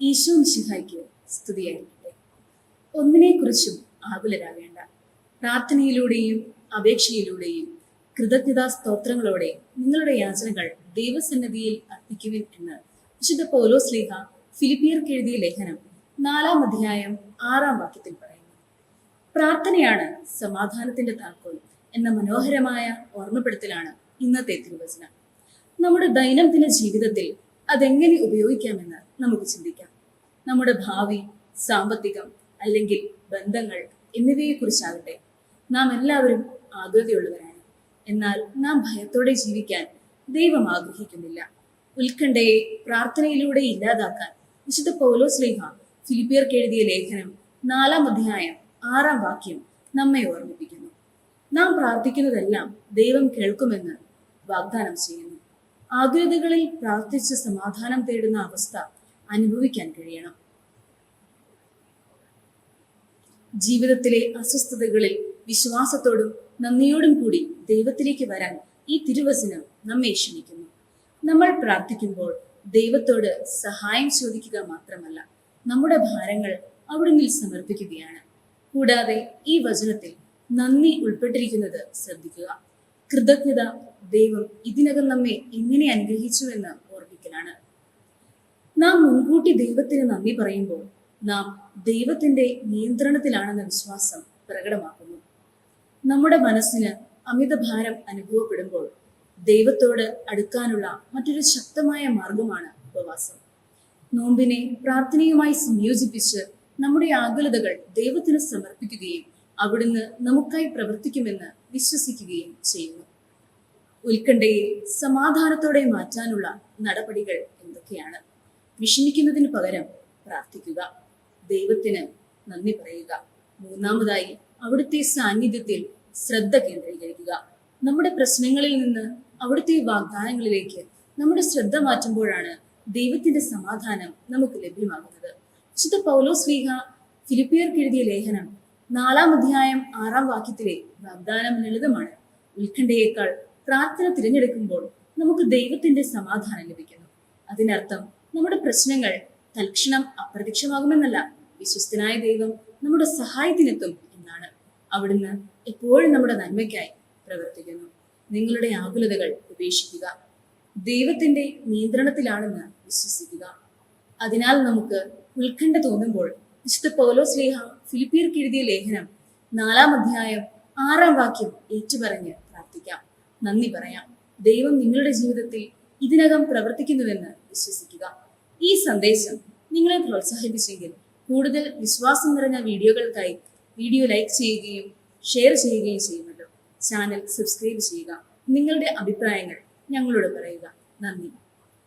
ഈശോ മിശിഹായ്ക്ക് സ്തുതിയായിരിക്കട്ടെ. ഒന്നിനെക്കുറിച്ചും ആകുലരാകേണ്ട. പ്രാർത്ഥനയിലൂടെയും അപേക്ഷയിലൂടെയും കൃതജ്ഞതാ സ്തോത്രങ്ങളോടെ നിങ്ങളുടെ യാചനകൾ ദൈവസന്നിധിയിൽ അർപ്പിക്കുവിൻ എന്ന് വിശുദ്ധ പൗലോസ്ലീഹ ഫിലിപ്പിയർക്ക് എഴുതിയ ലേഖനം 4-ാം അധ്യായം 6-ാം വാക്യത്തിൽ പറയുന്നു. പ്രാർത്ഥനയാണ് സമാധാനത്തിന്റെ താക്കോൽ എന്ന മനോഹരമായ ഓർമ്മപ്പെടുത്തലാണ് ഇന്നത്തെ തിരുവചനം. നമ്മുടെ ദൈനംദിന ജീവിതത്തിൽ അതെങ്ങനെ ഉപയോഗിക്കാമെന്ന് നമുക്ക് ചിന്തിക്കാം. നമ്മുടെ ഭാവി, സാമ്പത്തികം അല്ലെങ്കിൽ ബന്ധങ്ങൾ എന്നിവയെക്കുറിച്ചാകട്ടെ നാം എല്ലാവരും ആകുലതയുള്ളവരാണ്. എന്നാൽ നാം ഭയത്തോടെ ജീവിക്കാൻ ദൈവം ആഗ്രഹിക്കുന്നില്ല. ഉത്കണ്ഠയെ പ്രാർത്ഥനയിലൂടെ ഇല്ലാതാക്കാൻ വിശുദ്ധ പൗലോസ്ലീഹ ഫിലിപ്പിയർക്ക് എഴുതിയ ലേഖനം 4-ാം അധ്യായം 6-ാം വാക്യം നമ്മെ ഓർമ്മിപ്പിക്കുന്നു. നാം പ്രാർത്ഥിക്കുന്നതെല്ലാം ദൈവം കേൾക്കുമെന്ന് വാഗ്ദാനം ചെയ്യുന്നു. ആകുലതകളിൽ പ്രാർത്ഥിച്ച് സമാധാനം തേടുന്ന അവസ്ഥ അനുഭവിക്കാൻ കഴിയണം. ജീവിതത്തിലെ അസ്വസ്ഥതകളിൽ വിശ്വാസത്തോടും നന്ദിയോടും കൂടി ദൈവത്തിലേക്ക് വരാൻ ഈ തിരുവചനം നമ്മെ ക്ഷണിക്കുന്നു. നമ്മൾ പ്രാർത്ഥിക്കുമ്പോൾ ദൈവത്തോട് സഹായം ചോദിക്കുക മാത്രമല്ല, നമ്മുടെ ഭാരങ്ങൾ അവിടുന്ന് സമർപ്പിക്കുകയാണ്. കൂടാതെ ഈ വചനത്തിൽ നന്ദി ഉൾപ്പെട്ടിരിക്കുന്നത് ശ്രദ്ധിക്കുക. കൃതജ്ഞത ദൈവം ഇതിനകം നമ്മെ എങ്ങനെ അനുഗ്രഹിച്ചുവെന്ന് ഓർമ്മിക്കലാണ്. നാം മുൻകൂട്ടി ദൈവത്തിന് നന്ദി പറയുമ്പോൾ നാം ദൈവത്തിന്റെ നിയന്ത്രണത്തിലാണെന്ന വിശ്വാസം പ്രകടമാക്കുന്നു. നമ്മുടെ മനസ്സിന് അമിതഭാരം അനുഭവപ്പെടുമ്പോൾ ദൈവത്തോട് അടുക്കാനുള്ള മറ്റൊരു ശക്തമായ മാർഗമാണ് ഉപവാസം. നോമ്പിനെ പ്രാർത്ഥനയുമായി സംയോജിപ്പിച്ച് നമ്മുടെ ആകുലതകൾ ദൈവത്തിന് സമർപ്പിക്കുകയും അവിടുന്ന് നമുക്കായി പ്രവർത്തിക്കുമെന്ന് വിശ്വസിക്കുകയും ചെയ്യുന്നു. ഉത്കണ്ഠയെ സമാധാനത്തോടെ മാറ്റാനുള്ള നടപടികൾ എന്തൊക്കെയാണ്? വിഷമിക്കുന്നതിന് പകരം പ്രാർത്ഥിക്കുക, ദൈവത്തിന് നന്ദി പറയുക. മൂന്നാമതായി, അവിടുത്തെ സാന്നിധ്യത്തിൽ ശ്രദ്ധ കേന്ദ്രീകരിക്കുക. നമ്മുടെ പ്രശ്നങ്ങളിൽ നിന്ന് അവിടുത്തെ വാഗ്ദാനങ്ങളിലേക്ക് നമ്മുടെ ശ്രദ്ധ മാറ്റുമ്പോഴാണ് ദൈവത്തിന്റെ സമാധാനം നമുക്ക് ലഭ്യമാകുന്നത്. വിശുദ്ധ പൗലോസ്ലീഹ ഫിലിപ്പിയർക്ക് എഴുതിയ ലേഖനം 4-ാം അധ്യായം 6-ാം വാക്യത്തിലെ വാഗ്ദാനം ലളിതമാണ്. ഉത്കണ്ഠയേക്കാൾ പ്രാർത്ഥന തിരഞ്ഞെടുക്കുമ്പോൾ നമുക്ക് ദൈവത്തിന്റെ സമാധാനം ലഭിക്കുന്നു. അതിനർത്ഥം നമ്മുടെ പ്രശ്നങ്ങൾ തൽക്ഷണം അപ്രത്യക്ഷമാകുമെന്നല്ല, വിശ്വസ്തനായ ദൈവം നമ്മുടെ സഹായത്തിനെത്തും എന്നാണ്. അവിടുന്ന് എപ്പോഴും നമ്മുടെ നന്മയ്ക്കായി പ്രവർത്തിക്കുന്നു. നിങ്ങളുടെ ആകുലതകൾ ഉപേക്ഷിക്കുക, ദൈവത്തിന്റെ നിയന്ത്രണത്തിലാണെന്ന് വിശ്വസിക്കുക. അതിനാൽ നമുക്ക് ഉത്കണ്ഠ തോന്നുമ്പോൾ വിശുദ്ധ പൗലോസ്ലീഹ ഫിലിപ്പിയർക്ക് എഴുതിയ ലേഖനം 4-ാം അധ്യായം 6-ാം വാക്യം ഏറ്റുപറഞ്ഞ് പ്രാർത്ഥിക്കാം, നന്ദി പറയാം. ദൈവം നിങ്ങളുടെ ജീവിതത്തിൽ ഇതിനകം പ്രവർത്തിക്കുന്നുവെന്ന് വിശ്വസിക്കുക. ഈ സന്ദേശം നിങ്ങളെ പ്രോത്സാഹിപ്പിച്ചെങ്കിൽ കൂടുതൽ വിശ്വാസം നിറഞ്ഞ വീഡിയോകൾക്കായി വീഡിയോ ലൈക്ക് ചെയ്യുകയും ഷെയർ ചെയ്യുകയും ചെയ്യുമല്ലോ. ചാനൽ സബ്സ്ക്രൈബ് ചെയ്യുക. നിങ്ങളുടെ അഭിപ്രായങ്ങൾ ഞങ്ങളോട് പറയുക. നന്ദി.